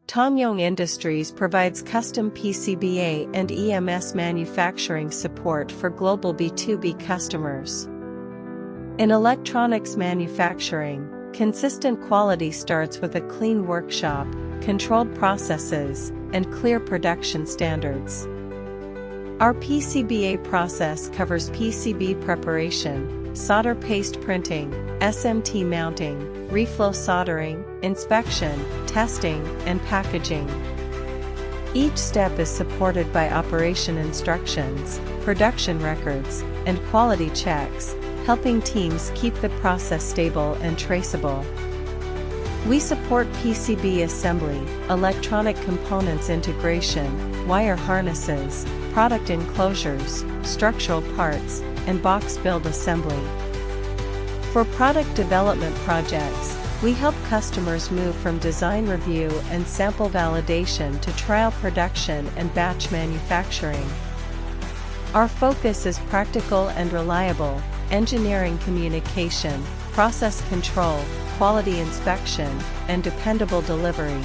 Tongyong Industries provides custom PCBA and EMS manufacturing support for global B2B customers. In electronics manufacturing, consistent quality starts with a clean workshop, controlled processes, and clear production standards. Our PCBA process covers PCB preparation, solder paste printing, SMT mounting, reflow soldering, inspection, testing, and packaging. Each step is supported by operation instructions, production records, and quality checks, helping teams keep the process stable and traceable. We support PCB assembly, electronic components integration, wire harnesses, product enclosures, structural parts, and box build assembly. For product development projects, we help customers move from design review and sample validation to trial production and batch manufacturing. Our focus is practical and reliable, engineering communication, process control, quality inspection, and dependable delivery.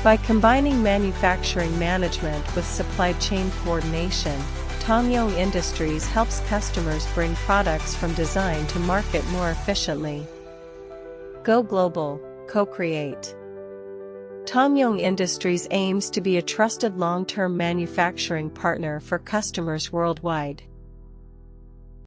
By combining manufacturing management with supply chain coordination, Tongyong Industries helps customers bring products from design to market more efficiently. Go global, co-create. Tongyong Industries aims to be a trusted long-term manufacturing partner for customers worldwide.